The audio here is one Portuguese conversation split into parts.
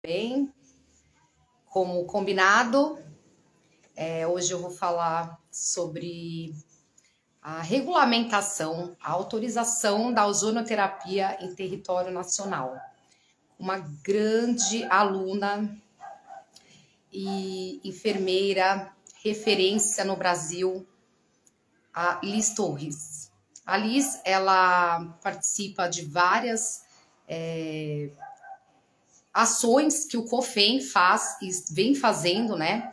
bem? Como combinado, hoje eu vou falar sobre a regulamentação, a autorização da ozonoterapia em território nacional. Uma grande aluna e enfermeira, referência no Brasil, a Liz Torres. A Liz, ela participa de várias ações que o COFEN faz e vem fazendo, né,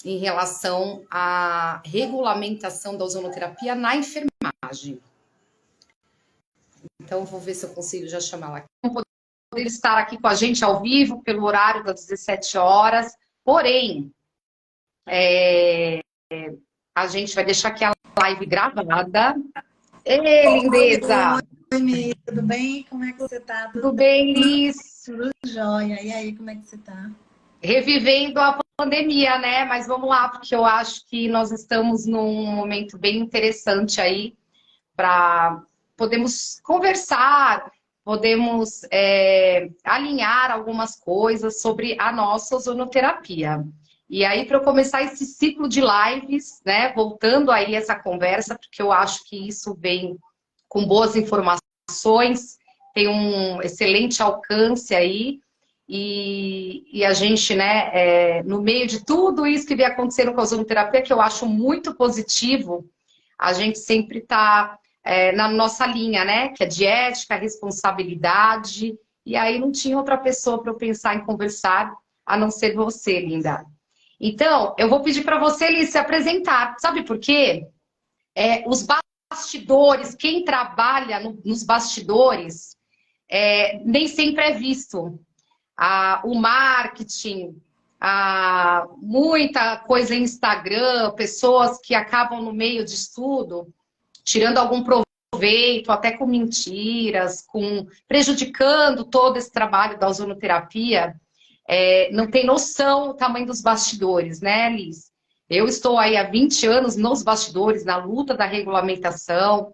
em relação à regulamentação da ozonoterapia na enfermagem. Então, vou ver se eu consigo já chamar ela. Não poder estar aqui com a gente ao vivo, pelo horário das 17 horas, porém, a gente vai deixar aqui a live gravada. Ei, lindeza! Oi, Mia, tudo bem? Como é que você tá? Tudo bem, Liz? Tudo jóia. E aí, como é que você tá? Revivendo a pandemia, né? Mas vamos lá, porque eu acho que nós estamos num momento bem interessante aí para podemos conversar, podemos alinhar algumas coisas sobre a nossa ozonoterapia. E aí, para eu começar esse ciclo de lives, né? Voltando aí essa conversa, porque eu acho que isso vem com boas informações, tem um excelente alcance aí. E a gente, né, no meio de tudo isso que vem acontecendo com a ozonoterapia, que eu acho muito positivo, a gente sempre está na nossa linha, né, que é de ética, responsabilidade, e aí não tinha outra pessoa para eu pensar em conversar, a não ser você, linda. Então, eu vou pedir para você, Liz, se apresentar. Sabe por quê? Os bastidores, quem trabalha nos bastidores, nem sempre é visto. O marketing, muita coisa em Instagram, pessoas que acabam no meio de estudo, tirando algum proveito, até com mentiras, prejudicando todo esse trabalho da ozonoterapia, não tem noção do tamanho dos bastidores, né, Liz? Eu estou aí há 20 anos nos bastidores, na luta da regulamentação,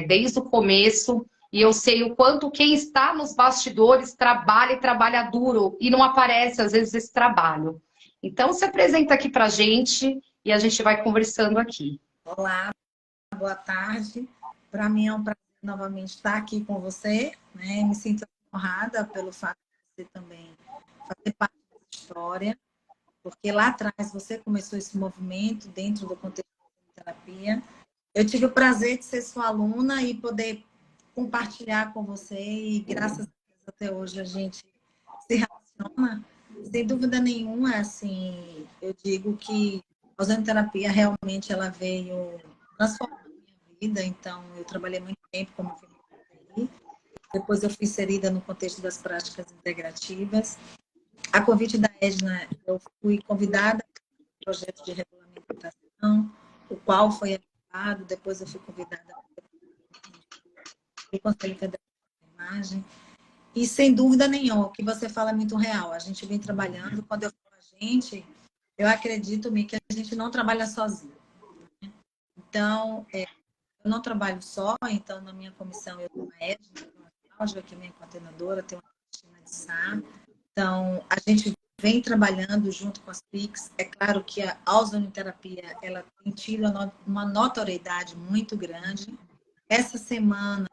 desde o começo, e eu sei o quanto quem está nos bastidores trabalha e trabalha duro, e não aparece, às vezes, esse trabalho. Então, se apresenta aqui para a gente, e a gente vai conversando aqui. Olá, boa tarde. Para mim é um prazer novamente estar aqui com você, né? Me sinto honrada pelo fato de você também fazer parte dessa história, porque lá atrás você começou esse movimento dentro do contexto da terapia. Eu tive o prazer de ser sua aluna e poder compartilhar com você, e graças a Deus até hoje a gente se relaciona. Sem dúvida nenhuma, assim, eu digo que a ozonoterapia realmente ela veio transformar a minha vida. Então, eu trabalhei muito tempo como enfermeira, depois eu fui inserida no contexto das práticas integrativas. A convite da Edna, eu fui convidada para um projeto de regulamentação, o qual foi aprovado. Depois eu fui convidada para o Conselho Federal de Enfermagem. E sem dúvida nenhuma, o que você fala é muito real. A gente vem trabalhando, quando eu falo a gente, eu acredito que a gente não trabalha sozinho. Então, eu não trabalho só, então na minha comissão eu tenho a Edna, tenho a Cláudia, que é minha coordenadora, tenho a Cristina de Sá. Então, a gente vem trabalhando junto com as PICs. É claro que a ozonoterapia ela tem tido uma notoriedade muito grande. Essa semana,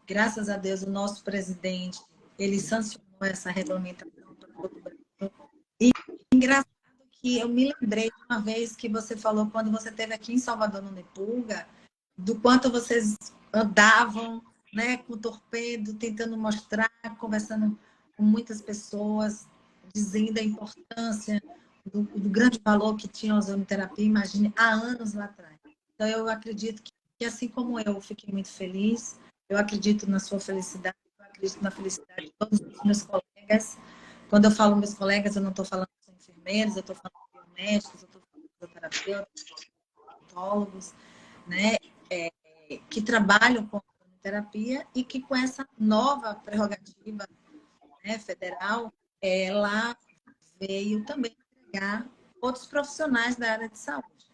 graças a Deus, o nosso presidente, ele sancionou essa regulamentação para todo o Brasil. E engraçado que eu me lembrei de uma vez que você falou, quando você esteve aqui em Salvador, no Nepulga, do quanto vocês andavam, né, com o torpedo, tentando mostrar, conversando com muitas pessoas, dizendo a importância do grande valor que tinha a ozonoterapia, imagine, há anos lá atrás. Então, eu acredito que assim como eu fiquei muito feliz, eu acredito na sua felicidade, eu acredito na felicidade de todos os meus colegas. Quando eu falo meus colegas, eu não estou falando de enfermeiros, eu estou falando de biomédicos, eu estou falando de fisioterapeutas, odontólogos, né, que trabalham com terapia e que com essa nova prerrogativa, né, federal, ela veio também agregar outros profissionais da área de saúde.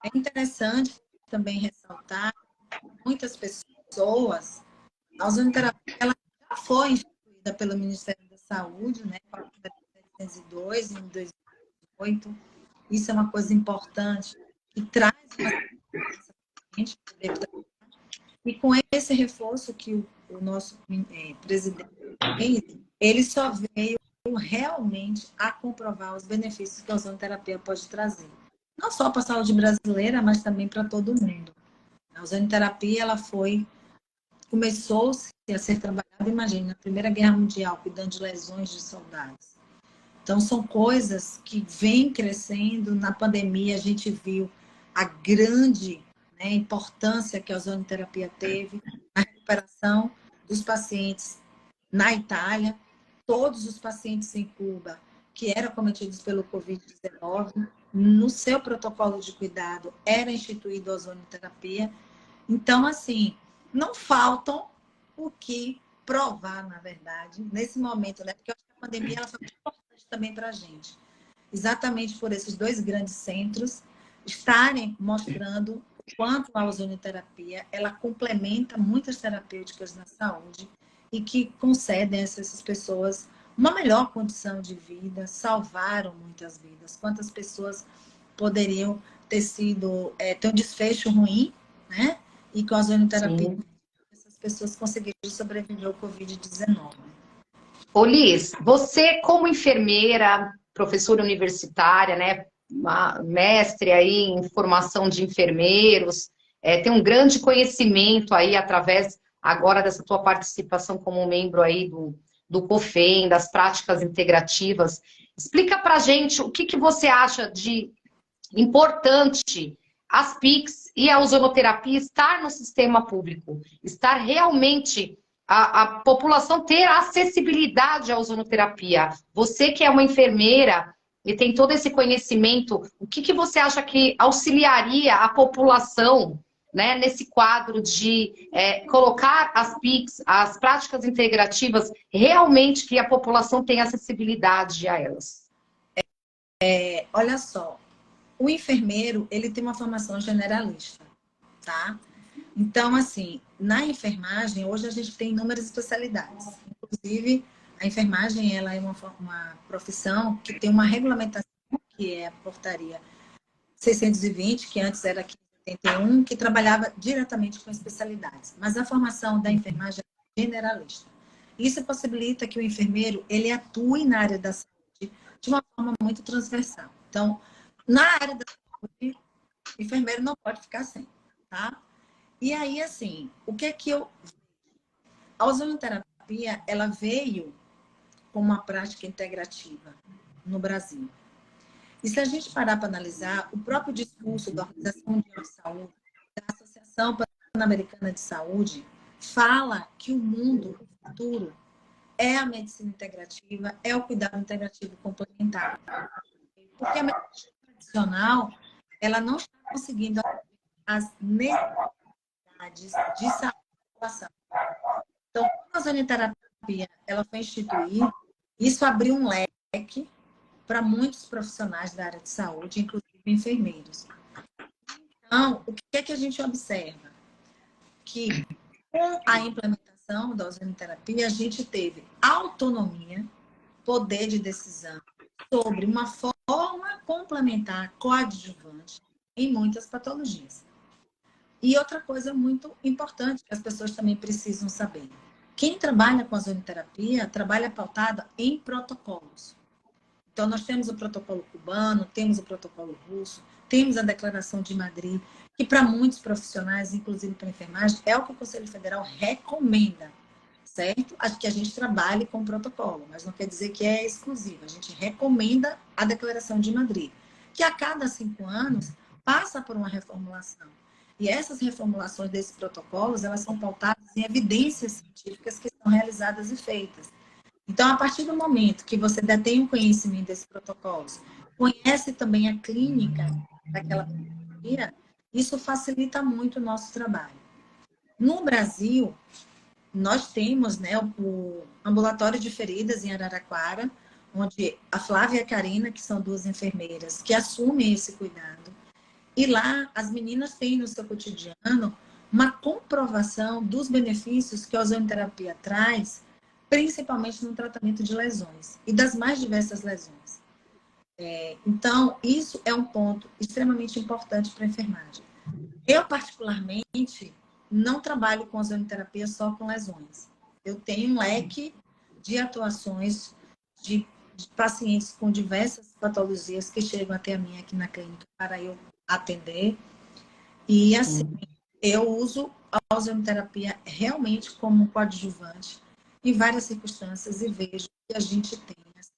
É interessante também ressaltar que muitas pessoas, a ozonoterapia ela já foi instituída pelo Ministério da Saúde, né, com a 2022 e em 2018. Isso é uma coisa importante que traz uma segurança pra gente poder trabalhar. E com esse reforço que o nosso presidente fez, ele só veio realmente a comprovar os benefícios que a ozonoterapia pode trazer. Não só para a saúde brasileira, mas também para todo mundo. A ozonoterapia, ela começou-se a ser trabalhada, imagine, na Primeira Guerra Mundial, cuidando de lesões de soldados. Então, são coisas que vêm crescendo. Na pandemia, a gente viu a grande, né, importância que a ozonoterapia teve na recuperação dos pacientes na Itália, todos os pacientes em Cuba que eram cometidos pelo Covid-19, no seu protocolo de cuidado era instituído a ozonoterapia. Então, assim, não faltam o que provar, na verdade, nesse momento, né? Porque eu acho que a pandemia ela foi muito importante também para a gente. Exatamente por esses dois grandes centros estarem mostrando o quanto a ozonoterapia ela complementa muitas terapêuticas na saúde e que concedem a essas pessoas uma melhor condição de vida, salvaram muitas vidas. Quantas pessoas poderiam ter ter um desfecho ruim, né? E com a ozonoterapia, essas pessoas conseguiram sobreviver ao Covid-19. Ô Liz, você como enfermeira, professora universitária, né, uma mestre aí em formação de enfermeiros, tem um grande conhecimento aí através agora dessa tua participação como membro aí do COFEM, das práticas integrativas. Explica pra gente o que você acha de importante as PICs e a ozonoterapia estar no sistema público, estar realmente a população ter acessibilidade à ozonoterapia. Você que é uma enfermeira e tem todo esse conhecimento, o que você acha que auxiliaria a população, né, nesse quadro de colocar as PICs, as práticas integrativas, realmente que a população tenha acessibilidade a elas? Olha só, o enfermeiro, ele tem uma formação generalista, tá? Então, assim, na enfermagem, hoje a gente tem inúmeras especialidades. Inclusive, a enfermagem, ela é uma profissão que tem uma regulamentação, que é a portaria 620, que antes era 581, que trabalhava diretamente com especialidades. Mas a formação da enfermagem é generalista. Isso possibilita que o enfermeiro, ele atue na área da saúde de uma forma muito transversal. Então, na área da saúde, o enfermeiro não pode ficar sem, tá? E aí, assim, o que é que eu... A ozonoterapia, ela veio como uma prática integrativa no Brasil. E se a gente parar para analisar, o próprio discurso da Organização Mundial de Saúde, da Associação Pan-Americana de Saúde, fala que o mundo futuro é a medicina integrativa, é o cuidado integrativo complementar. Porque a medicina tradicional, ela não está conseguindo as necessidades de saúde da população. Então, quando a ozonoterapia ela foi instituída, isso abriu um leque para muitos profissionais da área de saúde, inclusive enfermeiros. Então, o que é que a gente observa? Que com a implementação da ozonoterapia, a gente teve autonomia, poder de decisão sobre uma forma complementar, coadjuvante em muitas patologias. E outra coisa muito importante que as pessoas também precisam saber. Quem trabalha com a ozonoterapia trabalha pautada em protocolos. Então, nós temos o protocolo cubano, temos o protocolo russo, temos a Declaração de Madrid, que para muitos profissionais, inclusive para a enfermagem, é o que o Conselho Federal recomenda, certo? Acho que a gente trabalhe com o protocolo, mas não quer dizer que é exclusivo. A gente recomenda a Declaração de Madrid, que a cada 5 anos passa por uma reformulação. E essas reformulações desses protocolos, elas são pautadas em evidências científicas que são realizadas e feitas. Então, a partir do momento que você detém o conhecimento desses protocolos, conhece também a clínica daquela patologia, isso facilita muito o nosso trabalho. No Brasil, nós temos, né, o ambulatório de feridas em Araraquara, onde a Flávia e a Karina, que são 2 enfermeiras, que assumem esse cuidado. E lá, as meninas têm no seu cotidiano uma comprovação dos benefícios que a ozonoterapia traz, principalmente no tratamento de lesões e das mais diversas lesões. Então, isso é um ponto extremamente importante para a enfermagem. Eu, particularmente, não trabalho com ozonoterapia só com lesões. Eu tenho um leque de atuações de pacientes com diversas patologias que chegam até a mim aqui na clínica para eu atender. E, assim, eu uso a ozonoterapia realmente como um coadjuvante em várias circunstâncias e vejo que a gente tem assim,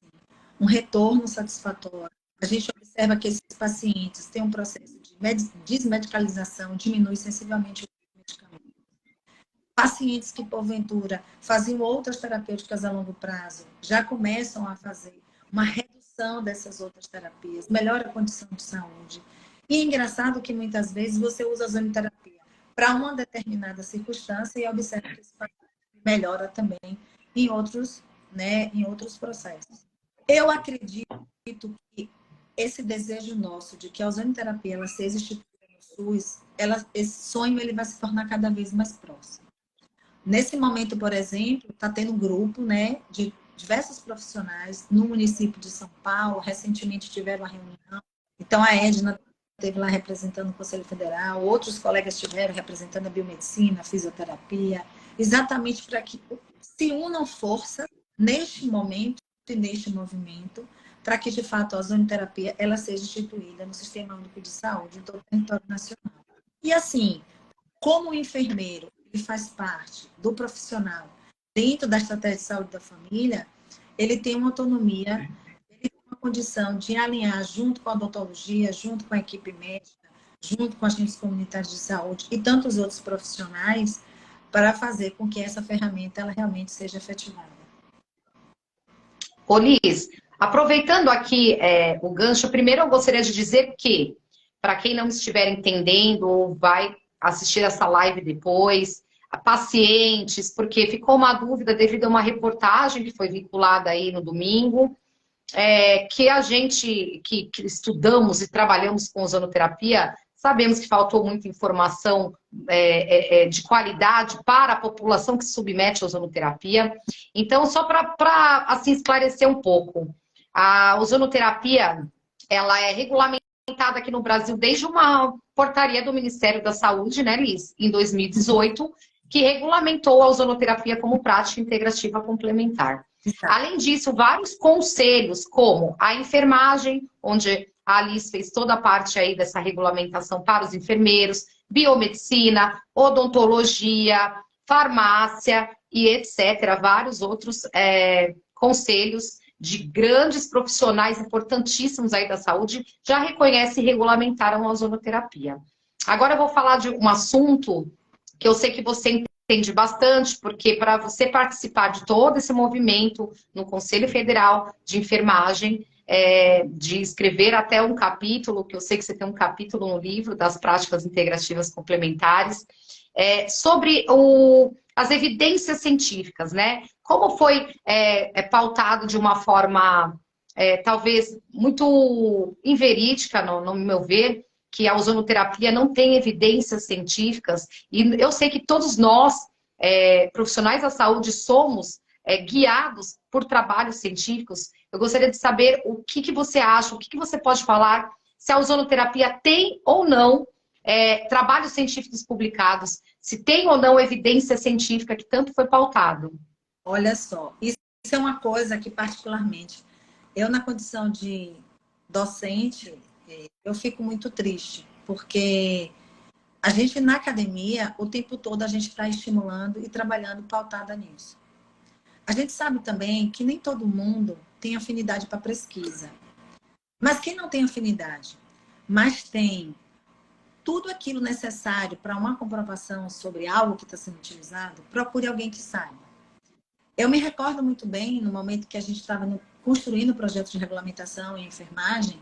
um retorno satisfatório. A gente observa que esses pacientes têm um processo de desmedicalização, diminui sensivelmente o medicamento. Pacientes que, porventura, faziam outras terapêuticas a longo prazo, já começam a fazer uma redução dessas outras terapias, melhora a condição de saúde. E é engraçado que, muitas vezes, você usa a ozonoterapia para uma determinada circunstância e observa que esse paciente melhora também em outros, né, em outros processos. Eu acredito que esse desejo nosso de que a ozonoterapia ela seja instituída no SUS, esse sonho ele vai se tornar cada vez mais próximo. Nesse momento, por exemplo, está tendo um grupo, né, de diversos profissionais no município de São Paulo. Recentemente tiveram uma reunião. Então, a Edna esteve lá representando o Conselho Federal, outros colegas estiveram representando a biomedicina, a fisioterapia, exatamente para que se unam forças neste momento e neste movimento, para que, de fato, a ozonoterapia ela seja instituída no Sistema Único de Saúde em todo o território nacional. E, assim, como o enfermeiro ele faz parte do profissional dentro da estratégia de saúde da família, ele tem uma autonomia, ele tem uma condição de alinhar junto com a odontologia, junto com a equipe médica, junto com agentes comunitários de saúde e tantos outros profissionais para fazer com que essa ferramenta ela realmente seja efetivada. Ô, Liz, aproveitando aqui o gancho, primeiro eu gostaria de dizer que, para quem não estiver entendendo ou vai assistir essa live depois, pacientes, porque ficou uma dúvida devido a uma reportagem que foi vinculada aí no domingo, que a gente que estudamos e trabalhamos com ozonoterapia, sabemos que faltou muita informação de qualidade para a população que se submete à ozonoterapia. Então, só para assim, esclarecer um pouco, a ozonoterapia ela é regulamentada aqui no Brasil desde uma portaria do Ministério da Saúde, né, Liz, em 2018, que regulamentou a ozonoterapia como prática integrativa complementar. Além disso, vários conselhos, como a enfermagem, onde a Alice fez toda a parte aí dessa regulamentação para os enfermeiros, biomedicina, odontologia, farmácia e etc. Vários outros conselhos de grandes profissionais importantíssimos aí da saúde já reconhecem e regulamentaram a ozonoterapia. Agora eu vou falar de um assunto que eu sei que você entende bastante, porque para você participar de todo esse movimento no Conselho Federal de Enfermagem, de escrever até um capítulo, que eu sei que você tem um capítulo no livro das práticas integrativas complementares, sobre as evidências científicas, né? Como foi pautado de uma forma, talvez, muito inverídica, no meu ver, que a ozonoterapia não tem evidências científicas, e eu sei que todos nós, profissionais da saúde, somos guiados por trabalhos científicos. Eu gostaria de saber o que você acha, o que você pode falar, se a ozonoterapia tem ou não trabalhos científicos publicados, se tem ou não evidência científica que tanto foi pautado. Olha só, isso é uma coisa que particularmente, eu na condição de docente, eu fico muito triste, porque a gente na academia, o tempo todo a gente está estimulando e trabalhando pautada nisso. A gente sabe também que nem todo mundo tem afinidade para pesquisa. Mas quem não tem afinidade, mas tem tudo aquilo necessário para uma comprovação sobre algo que está sendo utilizado, procure alguém que saiba. Eu me recordo muito bem, no momento que a gente estava construindo o projeto de regulamentação em enfermagem,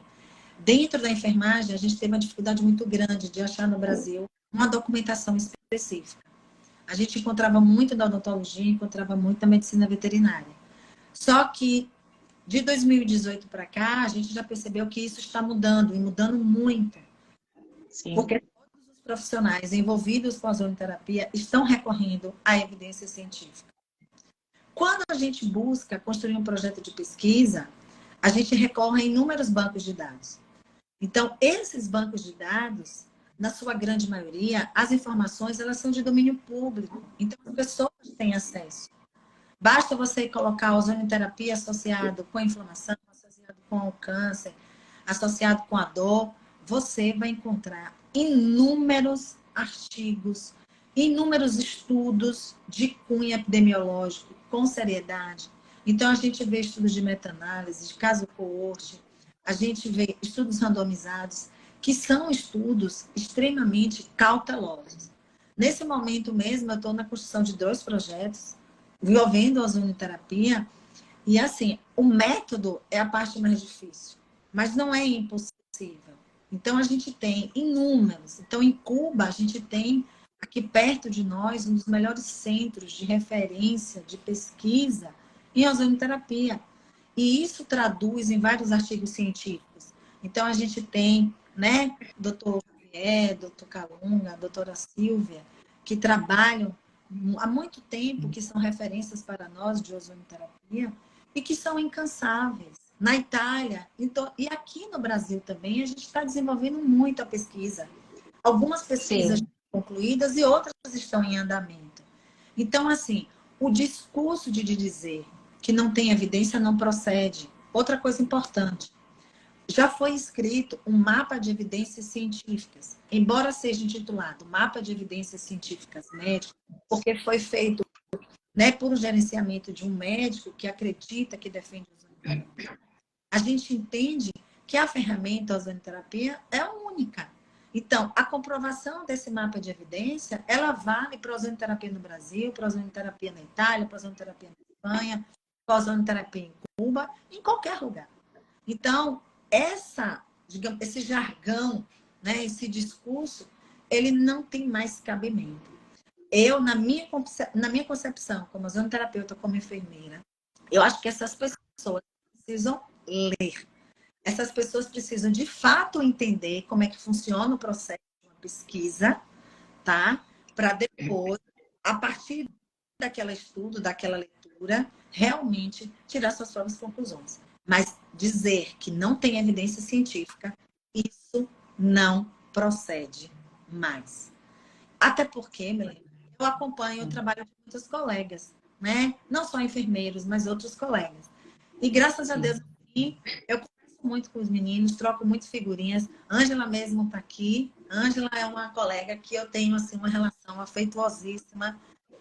dentro da enfermagem, a gente teve uma dificuldade muito grande de achar no Brasil uma documentação específica. A gente encontrava muito da odontologia, encontrava muito da medicina veterinária. Só que, de 2018 para cá, a gente já percebeu que isso está mudando, e mudando muito. Sim. Porque todos os profissionais envolvidos com a ozonoterapia estão recorrendo à evidência científica. Quando a gente busca construir um projeto de pesquisa, a gente recorre a inúmeros bancos de dados. Então, esses bancos de dados, na sua grande maioria, as informações elas são de domínio público. Então, as pessoas têm acesso. Basta você colocar a ozonioterapia associado com a inflamação, associado com o câncer, associado com a dor, você vai encontrar inúmeros artigos, inúmeros estudos de cunho epidemiológico, com seriedade. Então, a gente vê estudos de meta-análise, de caso coorte, a gente vê estudos randomizados, que são estudos extremamente cautelosos. Nesse momento mesmo, eu estou na construção de 2 projetos, envolvendo a ozonioterapia, e assim, o método é a parte mais difícil, mas não é impossível. Então, a gente tem inúmeros. Então, em Cuba, a gente tem aqui perto de nós um dos melhores centros de referência, de pesquisa em ozonioterapia. E isso traduz em vários artigos científicos. Então, a gente tem, né, doutor Javier, doutor Calunga, doutora Silvia, que trabalham há muito tempo, que são referências para nós de ozonioterapia e que são incansáveis. Na Itália, então, e aqui no Brasil também, a gente está desenvolvendo muita pesquisa. Algumas pesquisas Sim. concluídas e outras estão em andamento. Então, assim, o discurso de dizer que não tem evidência não procede. Outra coisa importante, já foi escrito um mapa de evidências científicas, embora seja intitulado Mapa de Evidências Científicas Médicas, porque foi feito, né, por um gerenciamento de um médico que acredita que defende a ozonioterapia. A gente entende que a ferramenta ozonioterapia é única. Então, a comprovação desse mapa de evidência, ela vale para a ozonioterapia no Brasil, para a ozonioterapia na Itália, para a ozonioterapia na Espanha, para a ozonioterapia em Cuba, em qualquer lugar. Então, digamos, esse jargão, né, esse discurso, ele não tem mais cabimento. Eu, na minha concepção, como ozonioterapeuta, como enfermeira, eu acho que essas pessoas precisam ler. Essas pessoas precisam, de fato, entender como é que funciona o processo de uma pesquisa, tá? Para depois, a partir daquele estudo, daquela leitura, realmente tirar suas próprias conclusões. Mas dizer que não tem evidência científica, isso não procede mais. Até porque, Melanie, eu acompanho o trabalho de muitos colegas, né? Não só enfermeiros, mas outros colegas. E graças a Deus, eu converso muito com os meninos, troco muito figurinhas. Ângela mesmo está aqui. Ângela é uma colega que eu tenho assim, uma relação afetuosíssima,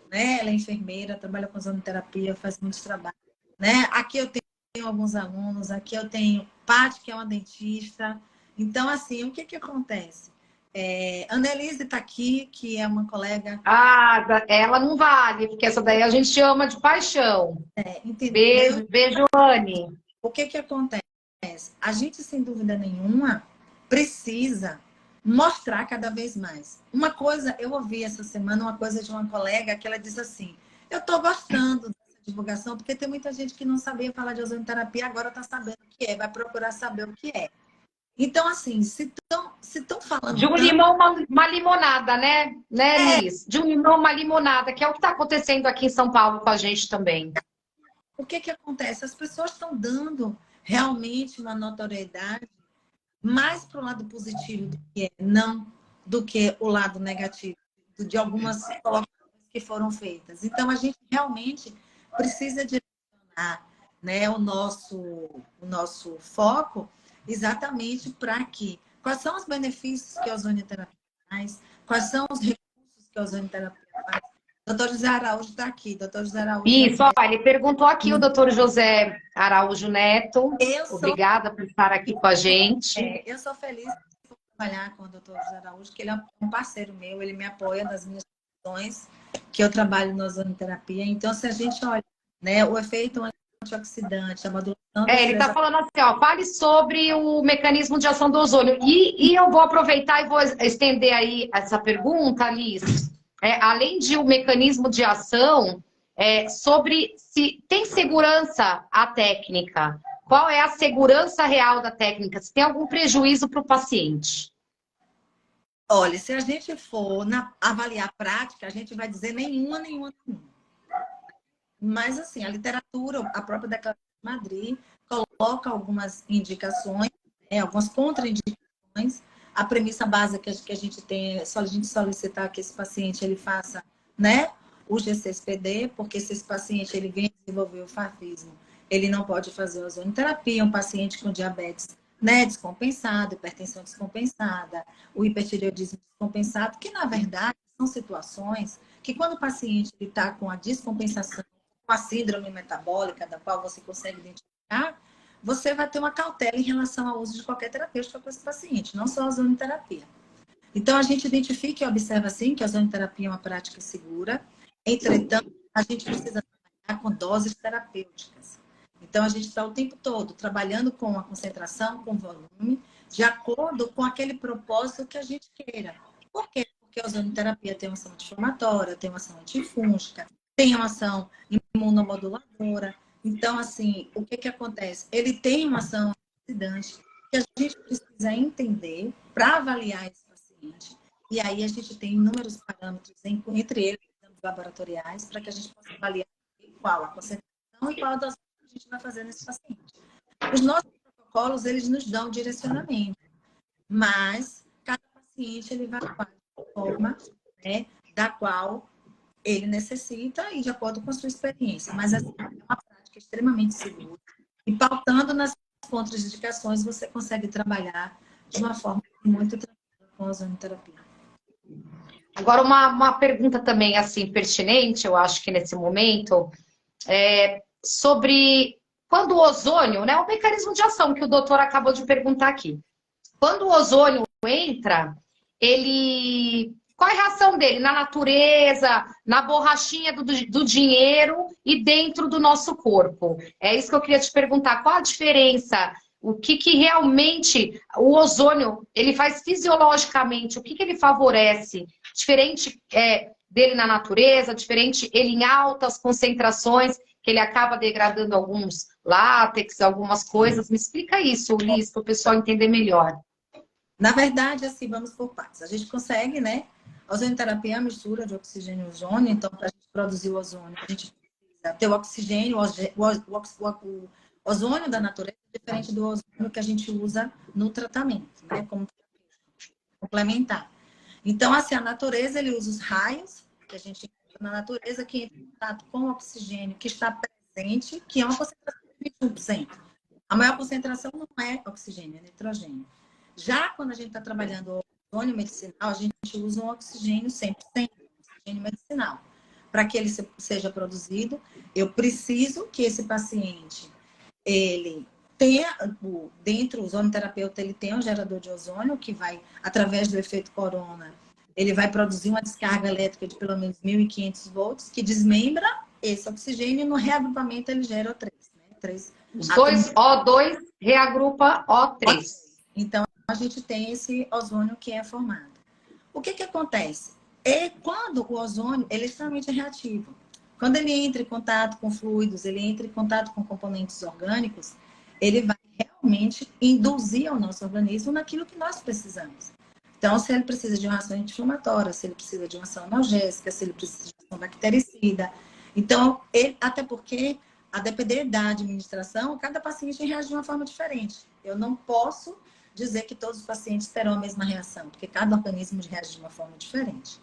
né? Ela é enfermeira, trabalha com ozonioterapia, faz muitos trabalhos, né? Aqui eu tenho alguns alunos, aqui eu tenho Paty, que é uma dentista. Então, assim, o que que acontece? Annelise está aqui, que é uma colega. Ah, ela não vale, porque essa daí a gente ama de paixão. Entendeu? Beijo, beijo, Anne. O que que acontece? A gente, sem dúvida nenhuma, precisa mostrar cada vez mais. Uma coisa, eu ouvi essa semana uma coisa de uma colega que ela diz assim: eu estou gostando dessa divulgação, porque tem muita gente que não sabia falar de ozonioterapia, agora está sabendo o que é, vai procurar saber o que é. Então, assim, se estão falando. De um limão, uma limonada, né, Liz? De um limão, uma limonada, que é o que está acontecendo aqui em São Paulo com a gente também. O que que acontece? As pessoas estão dando realmente uma notoriedade mais para o lado positivo do que não, do que o lado negativo de algumas colocações que foram feitas. Então, a gente realmente precisa direcionar, né, o nosso foco exatamente para que quais são os benefícios que a ozonioterapia faz, quais são os recursos que a ozonioterapia faz. Doutor José Araújo está aqui. Doutor José Araújo. Isso, olha, ele perguntou aqui o doutor José Araújo Neto. Obrigada por estar aqui com a gente. Eu sou feliz por trabalhar com o doutor José Araújo, que ele é um parceiro meu, ele me apoia nas minhas questões, que eu trabalho na ozonioterapia. Então, se a gente olha, né, o efeito antioxidante, a modulação... Ele está falando assim, ó, fale sobre o mecanismo de ação do ozônio. E eu vou aproveitar e vou estender aí essa pergunta, Liz. Além de o mecanismo de ação, sobre se tem segurança a técnica. Qual é a segurança real da técnica? Se tem algum prejuízo para o paciente? Olha, se a gente for avaliar a prática, a gente vai dizer nenhuma. Mas, assim, a literatura, a própria Declaração de Madrid, coloca algumas indicações, algumas contraindicações. A premissa básica que a gente tem é só a gente solicitar que esse paciente ele faça, né, o G6PD, porque se esse paciente ele vem desenvolver o farfismo, ele não pode fazer ozonioterapia. Um paciente com diabetes, né, descompensado, hipertensão descompensada, o hipertireoidismo descompensado, que na verdade são situações que quando o paciente está com a descompensação, com a síndrome metabólica, da qual você consegue identificar, você vai ter uma cautela em relação ao uso de qualquer terapêutica com esse paciente, não só a ozonioterapia. Então, a gente identifica e observa, sim, que a ozonioterapia é uma prática segura. Entretanto, a gente precisa trabalhar com doses terapêuticas. Então, a gente está o tempo todo trabalhando com a concentração, com o volume, de acordo com aquele propósito que a gente queira. Por quê? Porque a ozonioterapia tem uma ação anti-inflamatória, tem uma ação antifúngica, tem uma ação imunomoduladora. Então, assim, o que acontece? Ele tem uma ação antioxidante que a gente precisa entender para avaliar esse paciente. E aí a gente tem inúmeros parâmetros, entre eles, exames laboratoriais, para que a gente possa avaliar qual a concentração e qual a dose que a gente vai fazer nesse paciente. Os nossos protocolos, eles nos dão direcionamento, mas cada paciente ele vai atuar de forma, né, da qual ele necessita e de acordo com a sua experiência. Mas assim, é uma prática extremamente segura. E pautando nas contraindicações, você consegue trabalhar de uma forma muito tranquila com a ozonioterapia. Agora, uma pergunta também, assim, pertinente, eu acho que nesse momento, sobre quando o ozônio, né, o mecanismo de ação que o doutor acabou de perguntar aqui. Quando o ozônio entra, qual é a reação dele na natureza, na borrachinha do dinheiro e dentro do nosso corpo? É isso que eu queria te perguntar. Qual a diferença? O que realmente o ozônio ele faz fisiologicamente? O que ele favorece? Diferente dele na natureza, diferente ele em altas concentrações, que ele acaba degradando alguns látex, algumas coisas. Me explica isso, Liz, para o pessoal entender melhor. Na verdade, assim, vamos por partes. A gente consegue, né? A ozonioterapia é a mistura de oxigênio e ozônio. Então, para a gente produzir o ozônio, a gente precisa ter o oxigênio, o ozônio da natureza é diferente do ozônio que a gente usa no tratamento, né? Como complementar. Então, assim, a natureza, ele usa os raios que a gente encontra na natureza, que entra em contato com o oxigênio que está presente, que é uma concentração de 21%. A maior concentração não é oxigênio, é nitrogênio. Já quando a gente está trabalhando o ozônio medicinal, a gente usa um oxigênio 100%, oxigênio medicinal. Para que ele seja produzido, eu preciso que esse paciente, ele tenha, dentro do ozonoterapeuta, ele tem um gerador de ozônio que vai, através do efeito corona, ele vai produzir uma descarga elétrica de pelo menos 1.500 volts, que desmembra esse oxigênio e no reagrupamento ele gera O3. Né? 3, os dois O2 reagrupa O3. Então, a gente tem esse ozônio que é formado. O que acontece? Quando o ozônio ele é extremamente reativo. Quando ele entra em contato com fluidos, ele entra em contato com componentes orgânicos, ele vai realmente induzir ao nosso organismo naquilo que nós precisamos. Então, se ele precisa de uma ação anti-inflamatória, se ele precisa de uma ação analgésica, se ele precisa de uma ação bactericida. Então, até porque, a depender da administração, cada paciente reage de uma forma diferente. Eu não posso dizer que todos os pacientes terão a mesma reação, porque cada organismo reage de uma forma diferente.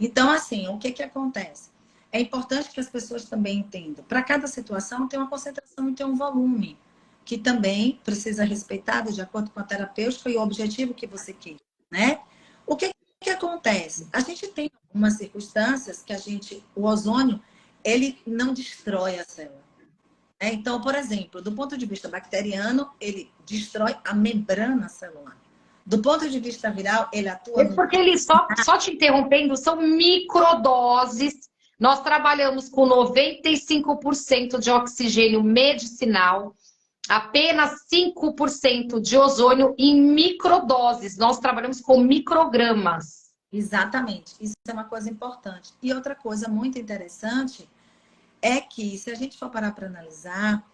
Então, assim, o que acontece? É importante que as pessoas também entendam. Para cada situação tem uma concentração e tem um volume, que também precisa ser respeitado de acordo com a terapêutica e o objetivo que você quer, né? O que acontece? A gente tem algumas circunstâncias que o ozônio, ele não destrói a célula. Então, por exemplo, do ponto de vista bacteriano, ele destrói a membrana celular. Do ponto de vista viral, ele atua... Porque ele, só te interrompendo, são microdoses. Nós trabalhamos com 95% de oxigênio medicinal, apenas 5% de ozônio em microdoses. Nós trabalhamos com microgramas. Exatamente. Isso é uma coisa importante. E outra coisa muito interessante é que, se a gente for parar para analisar,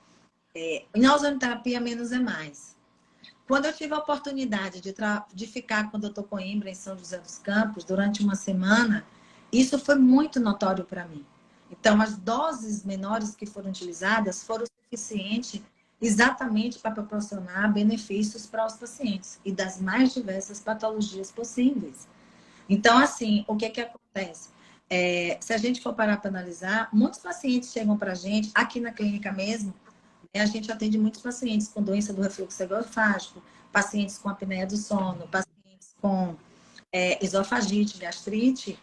na ozonioterapia menos é mais. Quando eu tive a oportunidade de ficar com o Dr. Coimbra em São José dos Campos durante uma semana, isso foi muito notório para mim. Então, as doses menores que foram utilizadas foram suficientes exatamente para proporcionar benefícios para os pacientes e das mais diversas patologias possíveis. Então, assim, o que que acontece? Se a gente for parar para analisar, muitos pacientes chegam para a gente, aqui na clínica mesmo, a gente atende muitos pacientes com doença do refluxo esofágico, pacientes com apneia do sono, pacientes com esofagite, gastrite,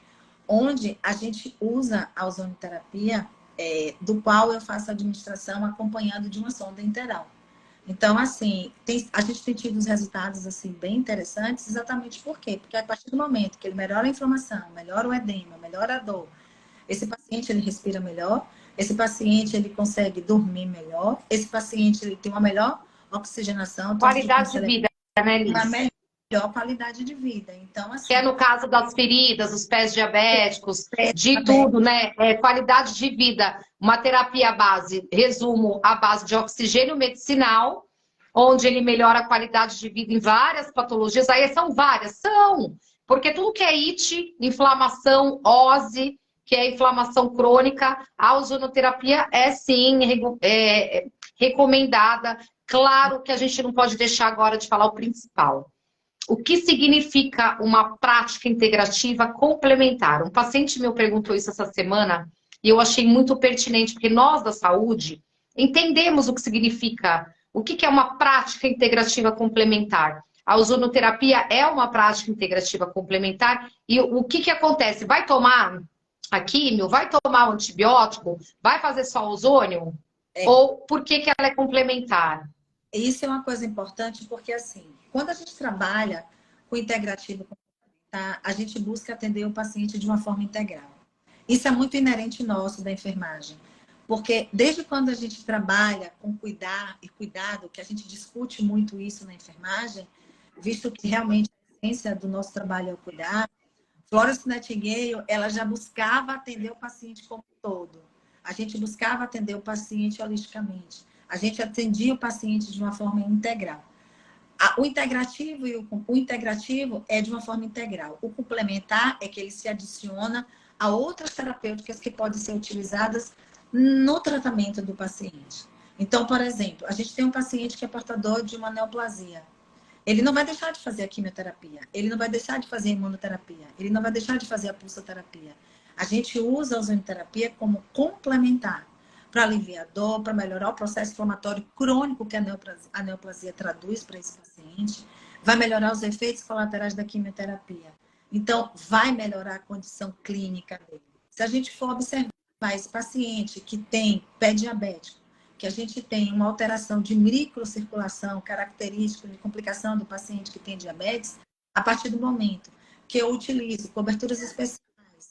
onde a gente usa a ozonoterapia, do qual eu faço a administração acompanhado de uma sonda enteral. Então, assim, a gente tem tido uns resultados assim, bem interessantes, exatamente por quê? Porque a partir do momento que ele melhora a inflamação, melhora o edema, melhora a dor, esse paciente ele respira melhor, esse paciente ele consegue dormir melhor, esse paciente ele tem uma melhor oxigenação, tanto de Qualidade de vida, né, uma Liz? melhor qualidade de vida. Então, Que é assim, no caso das feridas, dos pés diabéticos, de também, tudo, né? Qualidade de vida. Uma terapia à base, resumo, à base de oxigênio medicinal, onde ele melhora a qualidade de vida em várias patologias. Aí são várias, são. Porque tudo que é IT, inflamação, ose, que é inflamação crônica, a ozonoterapia é sim recomendada. Claro que a gente não pode deixar agora de falar o principal. O que significa uma prática integrativa complementar? Um paciente me perguntou isso essa semana e eu achei muito pertinente, porque nós da saúde entendemos o que significa, o que é uma prática integrativa complementar. A ozonoterapia é uma prática integrativa complementar e o que acontece? Vai tomar a químio? Vai tomar o antibiótico? Vai fazer só ozônio? Ou por que ela é complementar? isso é uma coisa importante porque, assim, quando a gente trabalha com integrativo complementar, a gente busca atender o paciente de uma forma integral. Isso é muito inerente nosso da enfermagem. Porque desde quando a gente trabalha com cuidar e cuidado, que a gente discute muito isso na enfermagem, visto que realmente a essência do nosso trabalho é o cuidar, Florence Nightingale, ela já buscava atender o paciente como um todo. A gente buscava atender o paciente holisticamente. A gente atendia o paciente de uma forma integral. O integrativo o integrativo é de uma forma integral. O complementar é que ele se adiciona a outras terapêuticas que podem ser utilizadas no tratamento do paciente. Então, por exemplo, a gente tem um paciente que é portador de uma neoplasia. Ele não vai deixar de fazer a quimioterapia, ele não vai deixar de fazer a imunoterapia, ele não vai deixar de fazer a pulsoterapia. A gente usa a ozonoterapia como complementar para aliviar a dor, para melhorar o processo inflamatório crônico que a neoplasia traduz para esse paciente, vai melhorar os efeitos colaterais da quimioterapia. Então, vai melhorar a condição clínica dele. Se a gente for observar esse paciente que tem pé diabético, que a gente tem uma alteração de microcirculação característica de complicação do paciente que tem diabetes, a partir do momento que eu utilizo coberturas especiais,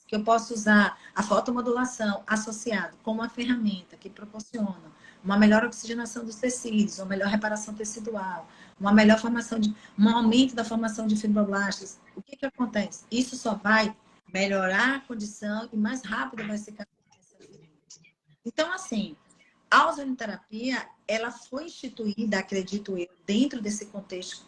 que eu posso usar a fotomodulação associado com uma ferramenta que proporciona uma melhor oxigenação dos tecidos, uma melhor reparação tecidual, uma melhor formação um aumento da formação de fibroblastos. O que acontece? Isso só vai melhorar a condição e mais rápido vai ser captada. Então, assim, a ozonoterapia, ela foi instituída, acredito eu, dentro desse contexto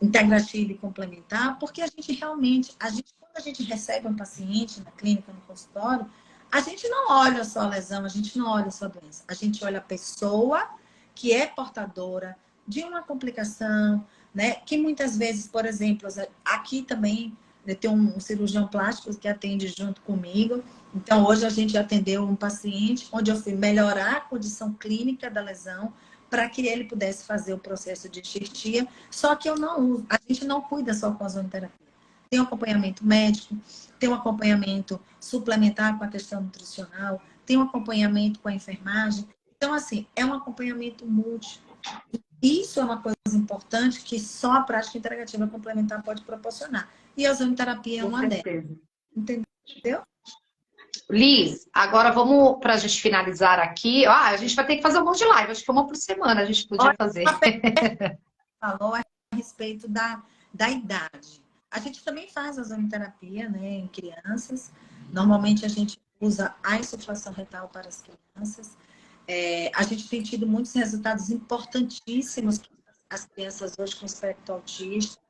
integrativo e complementar, porque a gente realmente, quando a gente recebe um paciente na clínica, no consultório, a gente não olha só a lesão, a gente não olha só a doença, a gente olha a pessoa que é portadora de uma complicação, né? Que muitas vezes, por exemplo, aqui também tem um cirurgião plástico que atende junto comigo. Então, hoje a gente atendeu um paciente onde eu fui melhorar a condição clínica da lesão para que ele pudesse fazer o processo de enxertia. Só que a gente não cuida só com a ozonoterapia. Tem um acompanhamento médico, tem um acompanhamento suplementar com a questão nutricional, tem um acompanhamento com a enfermagem. Então, assim, é um acompanhamento múltiplo. Isso é uma coisa importante que só a prática integrativa complementar pode proporcionar. E a ozonoterapia é uma delas. Entendeu? Liz, agora vamos para a gente finalizar aqui. A gente vai ter que fazer um monte de live, acho que uma por semana a gente podia fazer. Falou a respeito da idade. A gente também faz a ozonoterapia, né, em crianças. Normalmente a gente usa a insuflação retal para as crianças. A gente tem tido muitos resultados importantíssimos para as crianças hoje com espectro autista.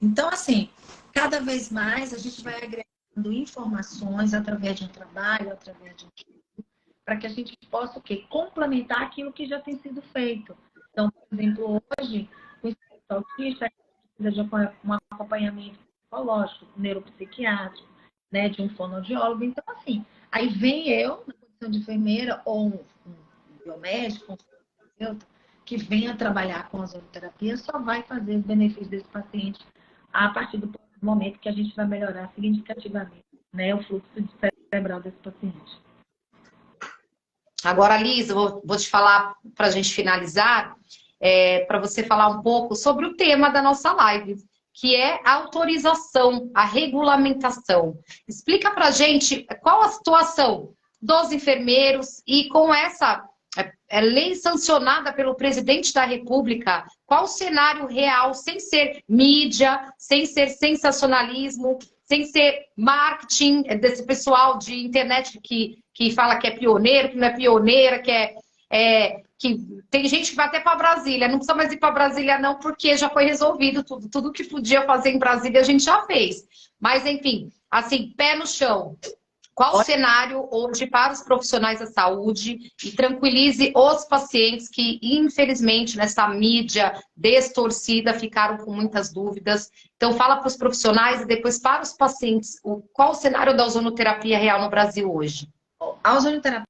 Então, assim, cada vez mais a gente vai agregando informações através de um trabalho, através de um estudo, para que a gente possa o quê? Complementar aquilo que já tem sido feito. Então, por exemplo, hoje, o espectro autista precisa de um acompanhamento psicológico, neuropsiquiátrico, né, de um fonoaudiólogo. Então, assim, aí vem eu, na condição de enfermeira, ou um biomédico, um fisioterapeuta, que venha trabalhar com a ozonoterapia, só vai fazer os benefícios desse paciente a partir do momento que a gente vai melhorar significativamente, né, o fluxo cerebral desse paciente. Agora, Liz, eu vou te falar para a gente finalizar, para você falar um pouco sobre o tema da nossa live, que é a autorização, a regulamentação. Explica para a gente qual a situação dos enfermeiros e com essa lei sancionada pelo presidente da República, qual o cenário real, sem ser mídia, sem ser sensacionalismo, sem ser marketing desse pessoal de internet que fala que é pioneiro, que não é pioneira, que tem gente que vai até para Brasília, não precisa mais ir para Brasília não, porque já foi resolvido tudo que podia fazer em Brasília a gente já fez. Mas enfim, assim, pé no chão. Qual o cenário hoje para os profissionais da saúde e tranquilize os pacientes que, infelizmente, nessa mídia distorcida, ficaram com muitas dúvidas. Então, fala para os profissionais e depois para os pacientes, qual o cenário da ozonoterapia real no Brasil hoje? A ozonoterapia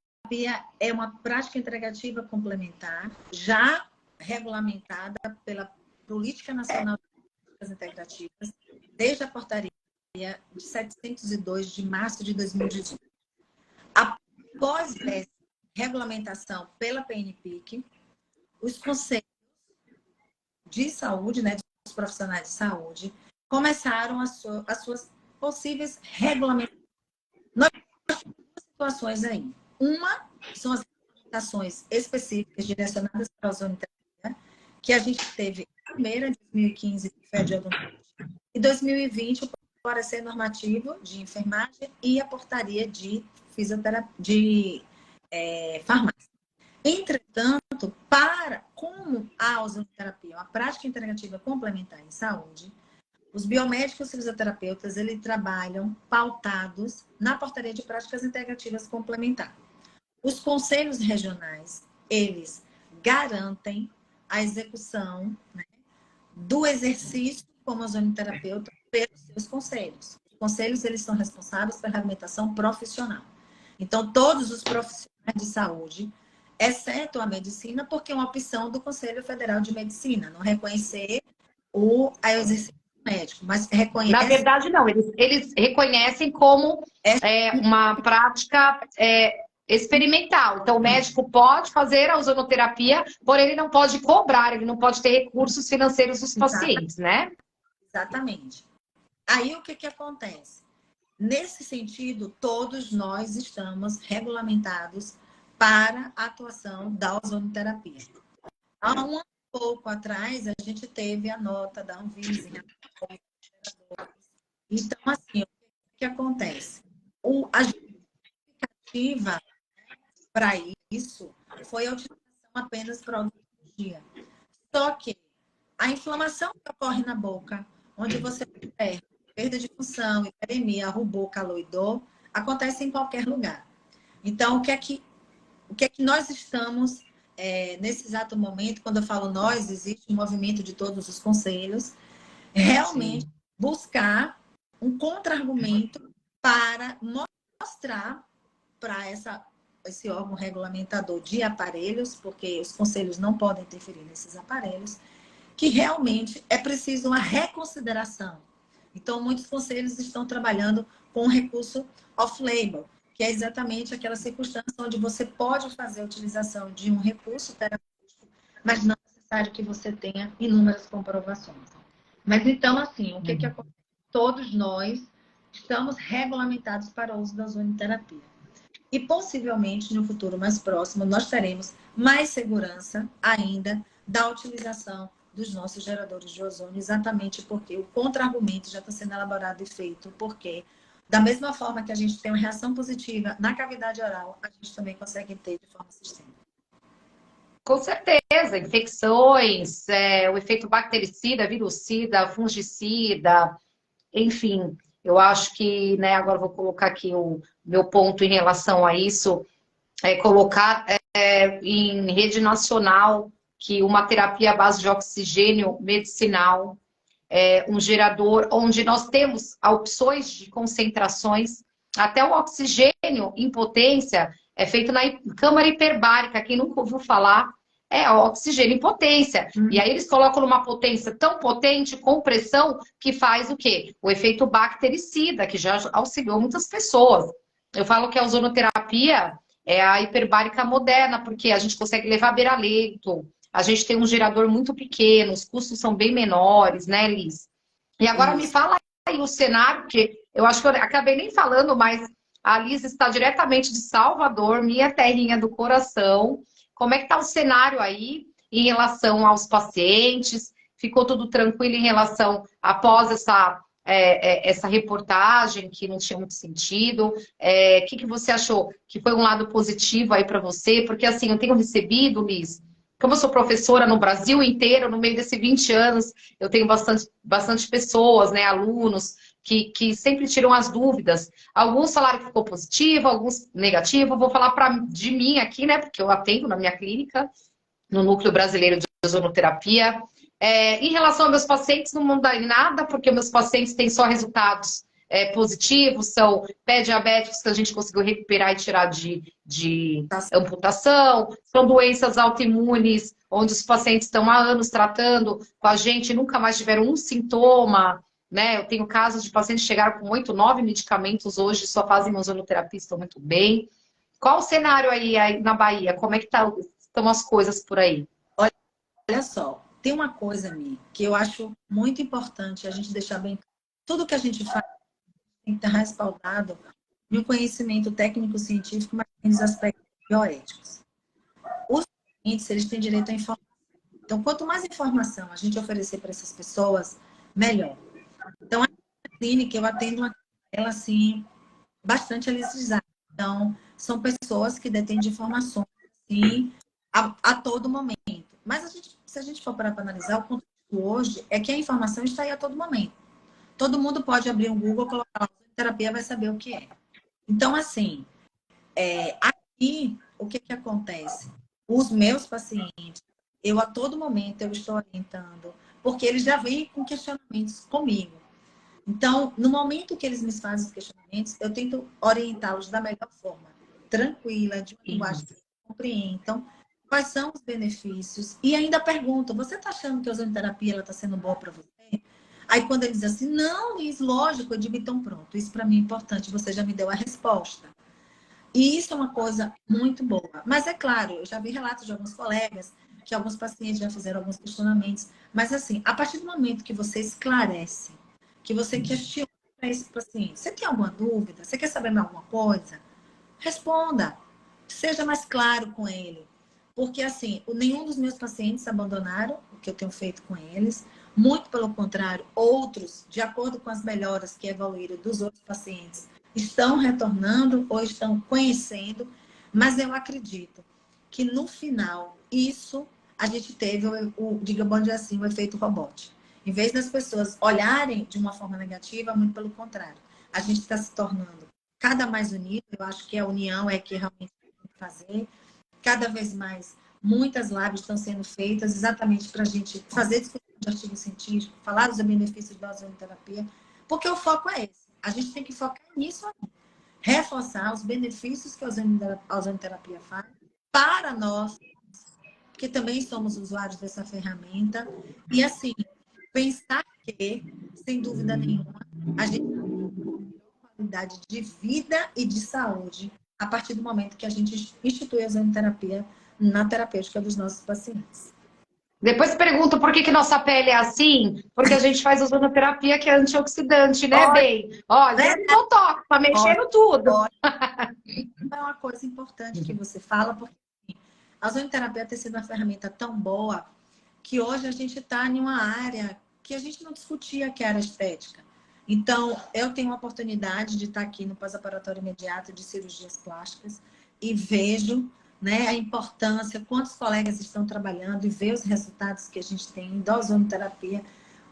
é uma prática integrativa complementar, já regulamentada pela Política Nacional de Práticas Integrativas, desde a portaria de 702 de março de 2018. Após essa regulamentação pela PNPIC, os conselhos de saúde, né, dos profissionais de saúde, começaram as suas possíveis regulamentações. Nós temos duas situações aí. Uma são as regulamentações específicas direcionadas para a ozonoterapia, que a gente teve a primeira em 2015, que foi a de odontologia, e 2020 o parecer normativo de enfermagem e a portaria de fisioterapia, de farmácia. Entretanto, como a ozonoterapia é uma prática integrativa complementar em saúde, os biomédicos e fisioterapeutas, eles trabalham pautados na portaria de práticas integrativas complementares. Os conselhos regionais, eles garantem a execução, né, do exercício como ozonoterapeuta pelos seus conselhos. Os conselhos, eles são responsáveis pela regulamentação profissional. Então, todos os profissionais de saúde, exceto a medicina, porque é uma opção do Conselho Federal de Medicina, não reconhecer o exercício médico, mas reconhece... Na verdade, não. Eles reconhecem como uma prática experimental. Então, o médico pode fazer a ozonoterapia, porém ele não pode cobrar, ele não pode ter recursos financeiros dos pacientes, né? Exatamente. Aí, o que acontece? Nesse sentido, todos nós estamos regulamentados para a atuação da ozonoterapia. Há um ano e pouco atrás, a gente teve a nota da Anvisa. Então, assim, o que acontece? A justificativa para isso foi a utilização apenas para odontologia. Só que a inflamação que ocorre na boca, onde você tem perda de função, hiperemia, rubor, calor e dor, acontece em qualquer lugar. Então, o que é que nós estamos, nesse exato momento, quando eu falo nós, existe um movimento de todos os conselhos, realmente buscar um contra-argumento para mostrar para esse órgão regulamentador de aparelhos, porque os conselhos não podem interferir nesses aparelhos, que realmente é preciso uma reconsideração. Então, muitos conselhos estão trabalhando com o recurso off-label, que é exatamente aquela circunstância onde você pode fazer a utilização de um recurso terapêutico, mas não é necessário que você tenha inúmeras comprovações. Mas então, assim, o que acontece? Todos nós estamos regulamentados para o uso da ozonoterapia. E possivelmente, no futuro mais próximo, nós teremos mais segurança ainda da utilização dos nossos geradores de ozônio, exatamente porque o contra-argumento já está sendo elaborado e feito, porque da mesma forma que a gente tem uma reação positiva na cavidade oral, a gente também consegue ter de forma sistêmica. Com certeza, infecções, o efeito bactericida, virucida, fungicida, enfim, eu acho que, né, agora eu vou colocar aqui o meu ponto em relação a isso, colocar em rede nacional que uma terapia à base de oxigênio medicinal, um gerador, onde nós temos opções de concentrações, até o oxigênio em potência é feito na câmara hiperbárica, quem nunca ouviu falar, é o oxigênio em potência. E aí eles colocam numa potência tão potente, com pressão, que faz o quê? O efeito bactericida, que já auxiliou muitas pessoas. Eu falo que a ozonoterapia é a hiperbárica moderna, porque a gente consegue levar beira-leito, a gente tem um gerador muito pequeno, os custos são bem menores, né, Liz? E agora me fala aí o cenário, porque eu acho que eu acabei nem falando, mas a Liz está diretamente de Salvador, minha terrinha do coração. Como é que está o cenário aí em relação aos pacientes? Ficou tudo tranquilo em relação, após essa reportagem, que não tinha muito sentido? O que você achou que foi um lado positivo aí para você? Porque assim, eu tenho recebido, Liz, como eu sou professora no Brasil inteiro, no meio desses 20 anos, eu tenho bastante pessoas, né, alunos, que sempre tiram as dúvidas. Alguns falaram que ficou positivo, alguns negativo. Vou falar de mim aqui, né, porque eu atendo na minha clínica, no Núcleo Brasileiro de Ozonoterapia. Em relação aos meus pacientes, não muda em nada, porque meus pacientes têm só resultados positivos, são pé diabéticos que a gente conseguiu recuperar e tirar de amputação, são doenças autoimunes, onde os pacientes estão há anos tratando com a gente e nunca mais tiveram um sintoma, né? Eu tenho casos de pacientes que chegaram com 8, 9 medicamentos hoje, só fazem ozonoterapia, estão muito bem. Qual o cenário aí na Bahia? Como é que estão as coisas por aí? Olha só, tem uma coisa, Mi, que eu acho muito importante a gente deixar bem. Tudo que a gente faz tem que estar respaldado de um conhecimento técnico-científico, mas tem os aspectos bioéticos. Os pacientes, eles têm direito à informação. Então, quanto mais informação a gente oferecer para essas pessoas, melhor. Então, a clínica, eu atendo ela, assim, bastante elitizada. Então, são pessoas que detêm de informações, assim, a todo momento. Mas se a gente for parar para analisar, o contexto hoje é que a informação está aí a todo momento. Todo mundo pode abrir um Google, colocar lá, terapia, vai saber o que é. Então, assim, aqui, o que acontece? Os meus pacientes, eu a todo momento eu estou orientando, porque eles já vêm com questionamentos comigo. Então, no momento que eles me fazem os questionamentos, eu tento orientá-los da melhor forma, tranquila, de uma linguagem que eles compreendam, quais são os benefícios. E ainda pergunto, você está achando que a ozonoterapia está sendo boa para você? Aí quando ele diz assim, não, Liz, lógico, eu digo, então pronto, isso para mim é importante, você já me deu a resposta. E isso é uma coisa muito boa. Mas é claro, eu já vi relatos de alguns colegas que alguns pacientes já fizeram alguns questionamentos. Mas assim, a partir do momento que você esclarece, que você questiona para esse paciente, você tem alguma dúvida? Você quer saber mais alguma coisa? Responda. Seja mais claro com ele. Porque assim, nenhum dos meus pacientes abandonaram o que eu tenho feito com eles. Muito pelo contrário, outros, de acordo com as melhoras que evoluíram dos outros pacientes, estão retornando ou estão conhecendo, mas eu acredito que no final, isso a gente teve digamos assim, o efeito rebote. Em vez das pessoas olharem de uma forma negativa, muito pelo contrário. A gente está se tornando cada mais unido, eu acho que a união é que realmente tem que fazer. Cada vez mais, muitas lives estão sendo feitas exatamente para a gente fazer discussão de artigo científico, falar dos benefícios da ozonoterapia, porque o foco é esse. A gente tem que focar nisso aí. Reforçar os benefícios que a ozonoterapia faz para nós, que também somos usuários dessa ferramenta. E, assim, pensar que, sem dúvida nenhuma, a gente tem qualidade de vida e de saúde a partir do momento que a gente institui a ozonoterapia na terapêutica dos nossos pacientes. Depois pergunto por que nossa pele é assim, porque a gente faz ozonoterapia que é antioxidante, né, bem? Olha, botox, tá mexendo tudo. É uma coisa importante que você fala, porque a ozonoterapia tem sido uma ferramenta tão boa que hoje a gente está em uma área que a gente não discutia, que era a estética. Então, eu tenho a oportunidade de estar aqui no pós-operatório imediato de cirurgias plásticas e vejo, né, a importância, quantos colegas estão trabalhando e ver os resultados que a gente tem da ozonoterapia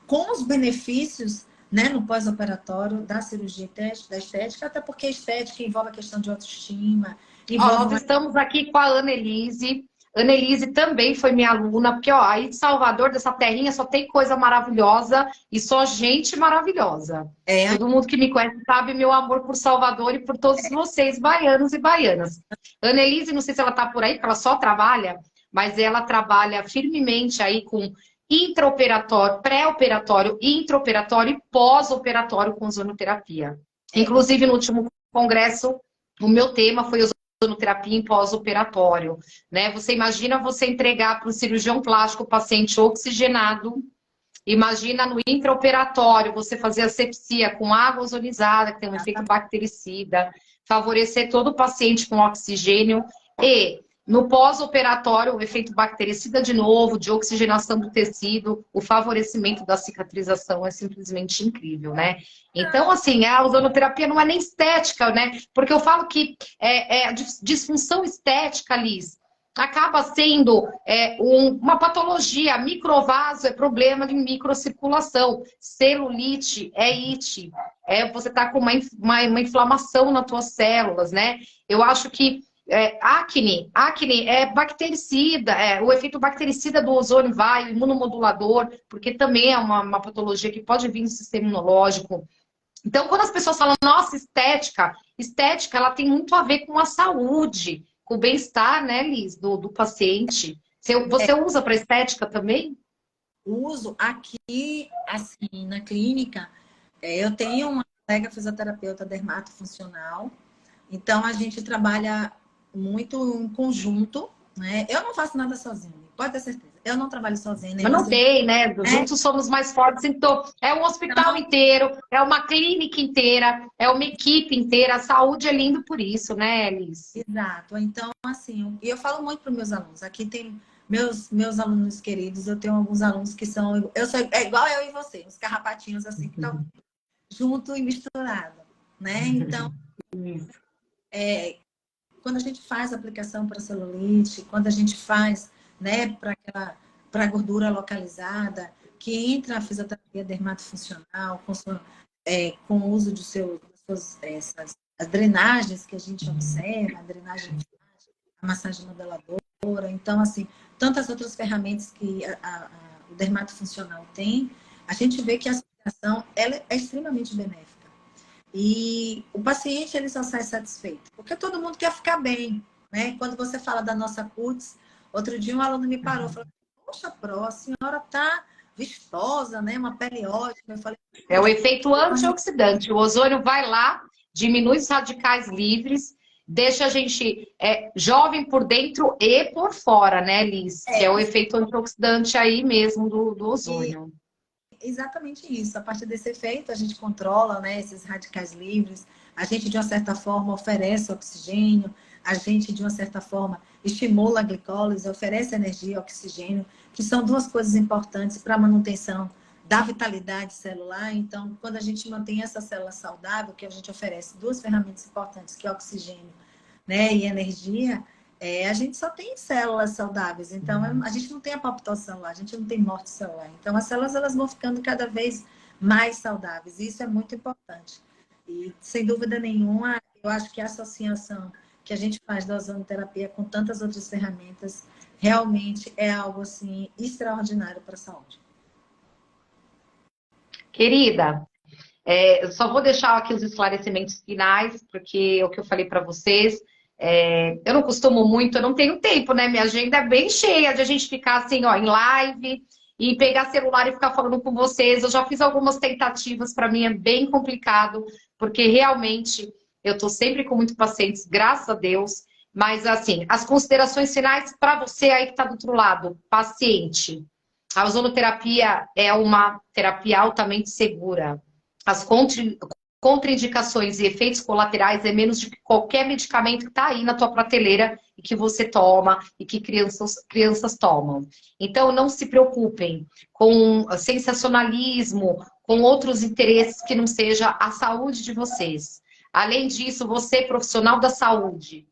com os benefícios, né, no pós-operatório da cirurgia da estética, até porque a estética envolve a questão de autoestima. Nós estamos aqui com a Annelise. Annelise também foi minha aluna, porque ó, aí de Salvador, dessa terrinha, só tem coisa maravilhosa e só gente maravilhosa. É, Todo mundo que me conhece sabe meu amor por Salvador e por todos vocês, baianos e baianas. Annelise, não sei se ela tá por aí, porque ela só trabalha, mas ela trabalha firmemente aí com intraoperatório, pré-operatório, intraoperatório e pós-operatório com ozonoterapia. Inclusive, no último congresso, o meu tema foi ozonoterapia em pós-operatório, né? Você imagina você entregar para um cirurgião plástico o paciente oxigenado, imagina no intraoperatório você fazer asepsia com água ozonizada, que tem um efeito bactericida, favorecer todo o paciente com oxigênio e no pós-operatório, o efeito bactericida de novo, de oxigenação do tecido, o favorecimento da cicatrização é simplesmente incrível, né? Então, assim, a ozonoterapia não é nem estética, né? Porque eu falo que a disfunção estética, Liz, acaba sendo uma patologia. Microvaso é problema de microcirculação. Celulite é IT. Você está com uma inflamação nas tuas células, né? Eu acho que acne é bactericida, o efeito bactericida do ozônio vai, o imunomodulador, porque também é uma patologia que pode vir no sistema imunológico. Então, quando as pessoas falam, nossa, estética, ela tem muito a ver com a saúde, com o bem-estar, né, Liz, do paciente. Você usa para estética também? uso aqui, assim, na clínica, eu tenho uma colega fisioterapeuta dermatofuncional, então a gente trabalha muito em conjunto, né? Eu não faço nada sozinha, pode ter certeza. Eu não trabalho sozinha. Mas não tem, né? Juntos somos mais fortes. Então, é um hospital inteiro, é uma clínica inteira, é uma equipe inteira. A saúde é lindo por isso, né, Liz? Exato. Então, assim, e eu falo muito para os meus alunos. Aqui tem meus alunos queridos, eu tenho alguns alunos que são... igual eu e você, os carrapatinhos, assim, que estão junto e misturado, né? Então, quando a gente faz aplicação para celulite, quando a gente faz, né, para gordura localizada, que entra a fisioterapia dermatofuncional, com o uso de as drenagens que a gente observa, a drenagem linfática, a massagem modeladora, então, assim, tantas outras ferramentas que o dermatofuncional tem, a gente vê que a aplicação ela é extremamente benéfica. E o paciente, ele só sai satisfeito, porque todo mundo quer ficar bem, né? Quando você fala da nossa cutis, outro dia um aluno me parou e falou, poxa, a senhora tá vistosa, né? Uma pele ótima. Eu falei, é o efeito antioxidante. O ozônio vai lá, diminui os radicais livres, deixa a gente jovem por dentro e por fora, né, Liz? Que é o efeito antioxidante aí mesmo do ozônio. Exatamente isso. A partir desse efeito, a gente controla, né, esses radicais livres, a gente, de uma certa forma, oferece oxigênio, a gente, de uma certa forma, estimula a glicólise, oferece energia e oxigênio, que são duas coisas importantes para a manutenção da vitalidade celular. Então, quando a gente mantém essa célula saudável, que a gente oferece duas ferramentas importantes, que é oxigênio, né, e energia, a gente só tem células saudáveis, então a gente não tem apoptose celular, a gente não tem morte celular. Então as células elas vão ficando cada vez mais saudáveis, e isso é muito importante. E sem dúvida nenhuma, eu acho que a associação que a gente faz da ozonoterapia com tantas outras ferramentas realmente é algo assim extraordinário para a saúde. Querida, eu só vou deixar aqui os esclarecimentos finais, porque é o que eu falei para vocês. Eu não costumo muito, eu não tenho tempo, né? Minha agenda é bem cheia de a gente ficar assim, ó, em live e pegar celular e ficar falando com vocês. Eu já fiz algumas tentativas, para mim é bem complicado, porque realmente eu tô sempre com muitos pacientes, graças a Deus. Mas assim, as considerações finais para você aí que tá do outro lado, paciente. A ozonoterapia é uma terapia altamente segura. As contraindicações e efeitos colaterais é menos de qualquer medicamento que está aí na tua prateleira e que você toma e que crianças tomam. Então, não se preocupem com sensacionalismo, com outros interesses que não seja a saúde de vocês. Além disso, você, profissional da saúde,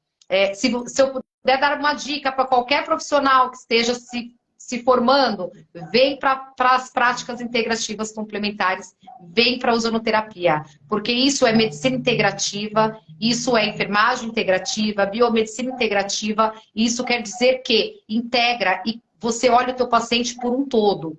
se eu puder dar uma dica para qualquer profissional que esteja se se formando, vem para as práticas integrativas complementares, vem para a ozonoterapia, porque isso é medicina integrativa, isso é enfermagem integrativa, biomedicina integrativa, e isso quer dizer que integra e você olha o teu paciente por um todo.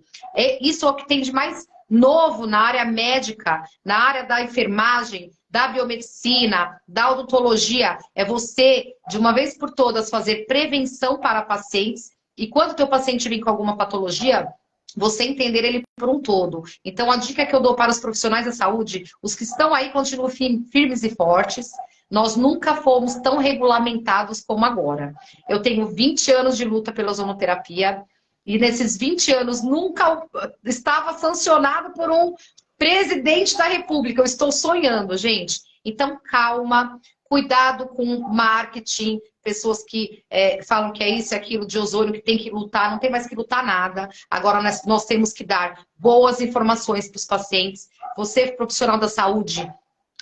Isso é o que tem de mais novo na área médica, na área da enfermagem, da biomedicina, da odontologia, é você, de uma vez por todas, fazer prevenção para pacientes e quando o teu paciente vem com alguma patologia, você entender ele por um todo. Então, a dica que eu dou para os profissionais da saúde, os que estão aí continuam firmes e fortes, nós nunca fomos tão regulamentados como agora. Eu tenho 20 anos de luta pela ozonoterapia e nesses 20 anos nunca estava sancionado por um presidente da República. Eu estou sonhando, gente. Então, calma, cuidado com marketing, pessoas que falam que é isso e aquilo de ozônio, que tem que lutar, não tem mais que lutar nada. Agora nós temos que dar boas informações para os pacientes. Você, profissional da saúde,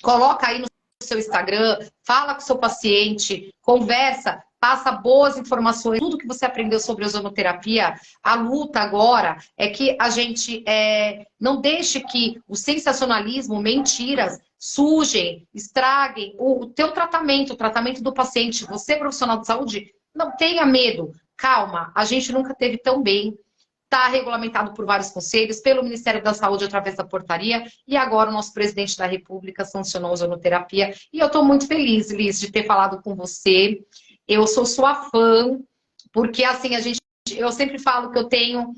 coloca aí no seu Instagram, fala com o seu paciente, conversa, passa boas informações, tudo que você aprendeu sobre ozonoterapia. A luta agora é que a gente não deixe que o sensacionalismo, mentiras, sujem, estraguem o teu tratamento, o tratamento do paciente. Você, profissional de saúde, não tenha medo. Calma, a gente nunca teve tão bem. Está regulamentado por vários conselhos, pelo Ministério da Saúde através da portaria, e agora o nosso presidente da República sancionou a ozonoterapia. E eu estou muito feliz, Liz, de ter falado com você. Eu sou sua fã, porque assim, eu sempre falo que eu tenho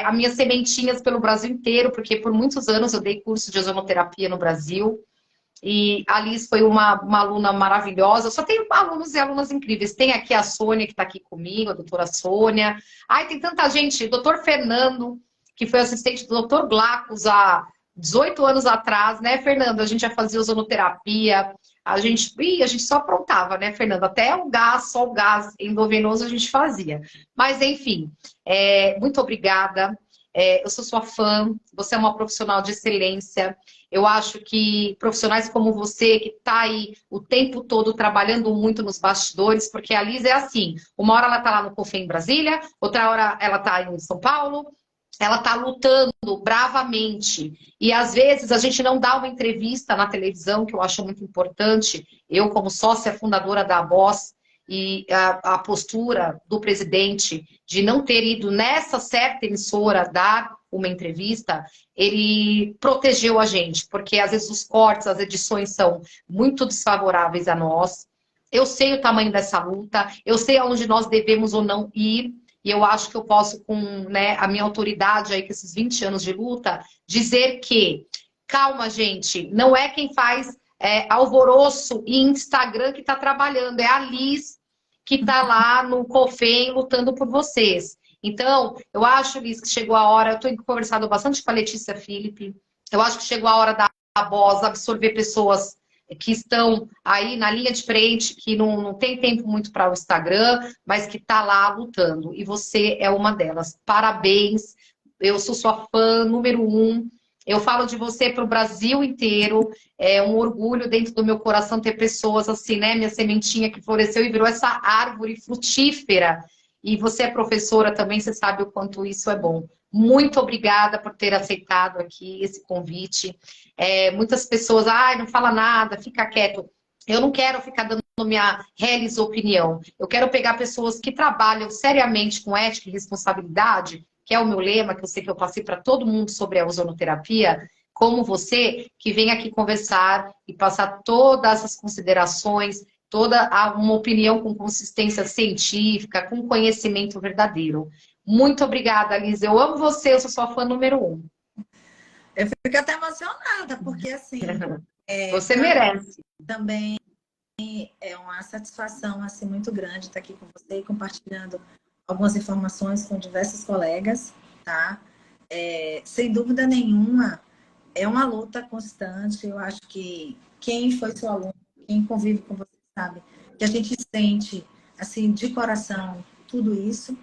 as minhas sementinhas pelo Brasil inteiro, porque por muitos anos eu dei curso de ozonoterapia no Brasil. E a Liz foi uma aluna maravilhosa. Eu só tenho alunos e alunas incríveis. Tem aqui a Sônia, que está aqui comigo, a doutora Sônia. Ai, tem tanta gente. O doutor Fernando, que foi assistente do doutor Glacos há 18 anos atrás, né, Fernando? A gente já fazia ozonoterapia. A gente só aprontava, né, Fernando? Até o gás, só o gás endovenoso a gente fazia. Mas, enfim, muito obrigada. Eu sou sua fã. Você é uma profissional de excelência. Eu acho que profissionais como você, que está aí o tempo todo trabalhando muito nos bastidores, porque a Liz é assim, uma hora ela está lá no COFEM em Brasília, outra hora ela está em São Paulo, ela está lutando bravamente. E às vezes a gente não dá uma entrevista na televisão, que eu acho muito importante. Eu, como sócia fundadora da Voz, e a postura do presidente de não ter ido nessa certa emissora dar uma entrevista, ele protegeu a gente, porque às vezes os cortes, as edições são muito desfavoráveis a nós. Eu sei o tamanho dessa luta, eu sei aonde nós devemos ou não ir, e eu acho que eu posso, com a minha autoridade aí, com esses 20 anos de luta, dizer que, calma, gente, não é quem faz alvoroço e Instagram que está trabalhando, é a Liz que está lá no COFEM lutando por vocês. Então, eu acho, Liz, que chegou a hora, eu tenho conversado bastante com a Letícia Philippe, eu acho que chegou a hora da voz absorver pessoas que estão aí na linha de frente, que não tem tempo muito para o Instagram, mas que está lá lutando. E você é uma delas. Parabéns, eu sou sua fã número 1. Eu falo de você para o Brasil inteiro. É um orgulho dentro do meu coração ter pessoas assim, né? Minha sementinha que floresceu e virou essa árvore frutífera. E você é professora também, você sabe o quanto isso é bom. Muito obrigada por ter aceitado aqui esse convite. Muitas pessoas, não fala nada, fica quieto. Eu não quero ficar dando minha reles opinião. Eu quero pegar pessoas que trabalham seriamente com ética e responsabilidade, que é o meu lema, que eu sei que eu passei para todo mundo sobre a ozonoterapia, como você, que vem aqui conversar e passar todas as considerações, toda uma opinião com consistência científica, com conhecimento verdadeiro. Muito obrigada, Liz. Eu amo você, eu sou sua fã número 1. Eu fico até emocionada, porque assim... você merece. Também é uma satisfação assim, muito grande estar aqui com você e compartilhando algumas informações com diversos colegas, tá? Sem dúvida nenhuma, é uma luta constante. Eu acho que quem foi seu aluno, quem convive com você, sabe que a gente sente, assim, de coração, tudo isso.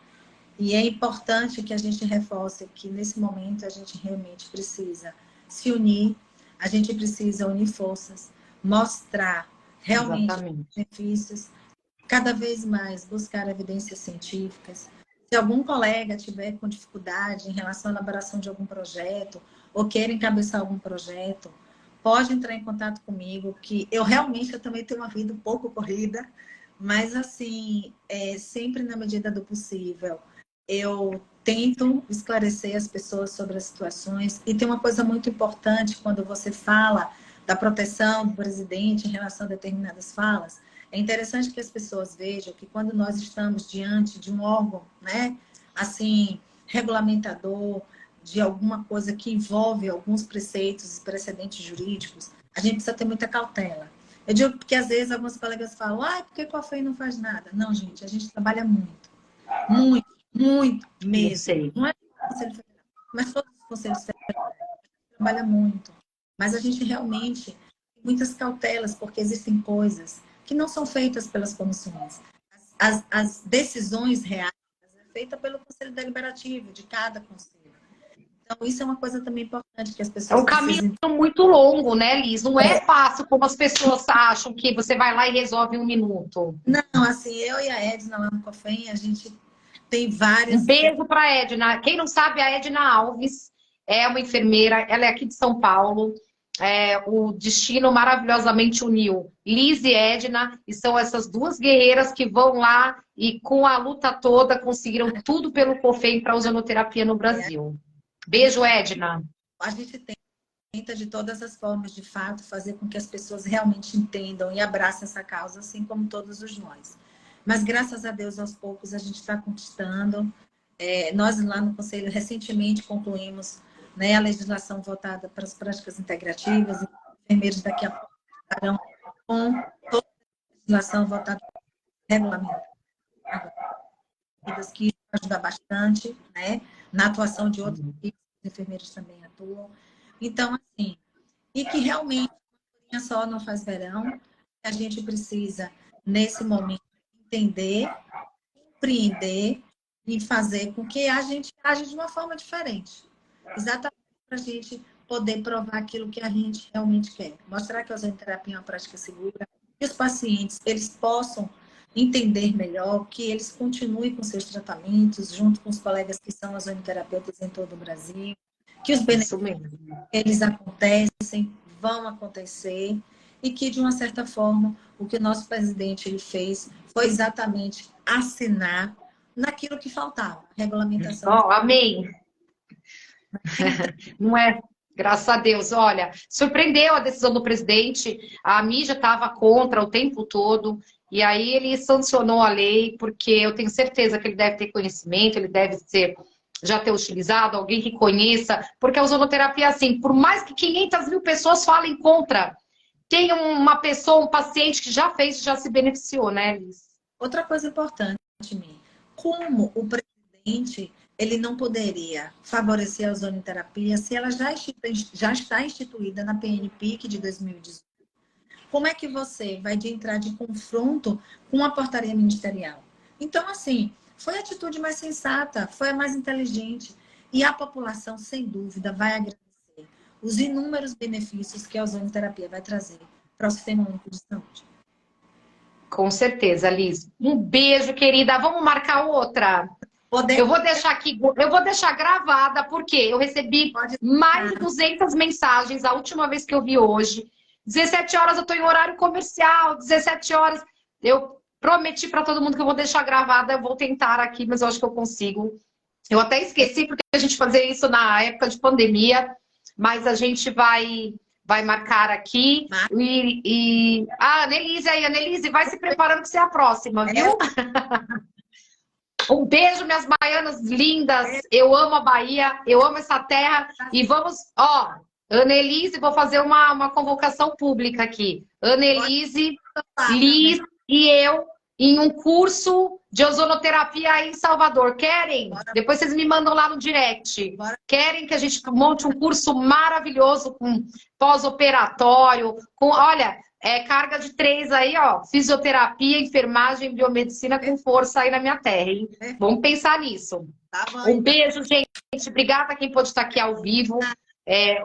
E é importante que a gente reforce que, nesse momento, a gente realmente precisa se unir, a gente precisa unir forças, mostrar realmente os benefícios, cada vez mais buscar evidências científicas, Se algum colega tiver com dificuldade em relação à elaboração de algum projeto, ou queira encabeçar algum projeto, pode entrar em contato comigo, que eu também tenho uma vida um pouco corrida, mas assim, sempre na medida do possível, eu tento esclarecer as pessoas sobre as situações. E tem uma coisa muito importante quando você fala da proteção do presidente em relação a determinadas falas. É interessante que as pessoas vejam que quando nós estamos diante de um órgão, né, assim, regulamentador, de alguma coisa que envolve alguns preceitos e precedentes jurídicos, a gente precisa ter muita cautela. Eu digo porque às vezes alguns colegas falam, por que o COAFEM não faz nada? Não, gente, a gente trabalha muito. Muito, muito mesmo. Não é o Conselho Federal, mas todos os conselhos federais trabalham muito. Mas a gente realmente tem muitas cautelas, porque existem coisas que não são feitas pelas comissões. As decisões reais é feita pelo Conselho Deliberativo de cada conselho. Então, isso é uma coisa também importante que as pessoas É um caminho muito longo, né, Liz? Não é fácil como as pessoas acham que você vai lá e resolve em 1 minuto. Não, assim, eu e a Edna lá no COFEM, a gente tem várias... Um beijo para a Edna. Quem não sabe, a Edna Alves é uma enfermeira, ela é aqui de São Paulo. O destino maravilhosamente uniu Liz e Edna, e são essas duas guerreiras que vão lá e com a luta toda conseguiram tudo pelo COFEM para a ozonoterapia no Brasil. Beijo, Edna. A gente tenta de todas as formas, de fato, fazer com que as pessoas realmente entendam e abracem essa causa, assim como todos os nós. Mas, graças a Deus, aos poucos, a gente está conquistando. Nós, lá no Conselho, recentemente concluímos, né, a legislação voltada para as práticas integrativas. Os enfermeiros daqui a pouco estarão com toda a legislação voltada para regulamento, que ajuda bastante, né, na atuação de outros equipes, os enfermeiros também atuam. Então, assim, e que realmente só não faz verão, a gente precisa, nesse momento, entender, compreender e fazer com que a gente age de uma forma diferente. Exatamente para a gente poder provar aquilo que a gente realmente quer. Mostrar que a ozonoterapia é uma prática segura, que os pacientes eles possam entender melhor, que eles continuem com seus tratamentos, junto com os colegas que são ozonoterapeutas em todo o Brasil, que os benefícios eles acontecem, vão acontecer, e que, de uma certa forma, o que o nosso presidente ele fez foi exatamente assinar naquilo que faltava, a regulamentação. Oh, amém. Não é? Graças a Deus. Olha, surpreendeu a decisão do presidente, a mídia estava contra o tempo todo, e aí ele sancionou a lei, porque eu tenho certeza que ele deve ter conhecimento, ele deve já ter utilizado, alguém que conheça, porque a ozonoterapia, assim, por mais que 500 mil pessoas falem contra, tem uma pessoa, um paciente que já fez, já se beneficiou, né, Liz? Outra coisa importante, Mi, como o presidente ele não poderia favorecer a ozonoterapia se ela já está instituída na PNPIC de 2018. Como é que você vai entrar de confronto com a portaria ministerial? Então, assim, foi a atitude mais sensata, foi a mais inteligente. E a população, sem dúvida, vai agradecer os inúmeros benefícios que a ozonoterapia vai trazer para o Sistema Único de Saúde. Com certeza, Liz. Um beijo, querida. Vamos marcar outra? Eu vou deixar aqui, eu vou deixar gravada, porque eu recebi mais de 200 mensagens a última vez que eu vi hoje. 17 horas eu estou em horário comercial, 17 horas. Eu prometi para todo mundo que eu vou deixar gravada, eu vou tentar aqui, mas eu acho que eu consigo. Eu até esqueci, porque a gente fazia isso na época de pandemia, mas a gente vai marcar aqui. A Annelise aí, Annelise, vai se preparando que você é a próxima, viu? Um beijo, minhas baianas lindas. Eu amo a Bahia, eu amo essa terra. E vamos, Annelise, vou fazer uma convocação pública aqui. Annelise, Liz e eu em um curso de ozonoterapia aí em Salvador. Querem? Depois vocês me mandam lá no direct. Querem que a gente monte um curso maravilhoso com pós-operatório, com, olha, carga de 3 aí, fisioterapia, enfermagem, biomedicina com força aí na minha terra, hein? Vamos pensar nisso. Um beijo, gente. Obrigada a quem pode estar aqui ao vivo.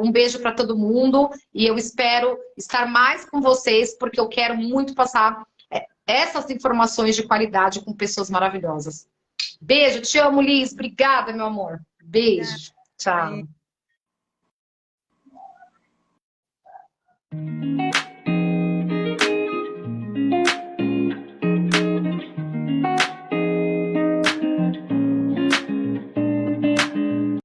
Um beijo para todo mundo. E eu espero estar mais com vocês, porque eu quero muito passar essas informações de qualidade com pessoas maravilhosas. Beijo, te amo, Liz. Obrigada, meu amor. Beijo. Tchau.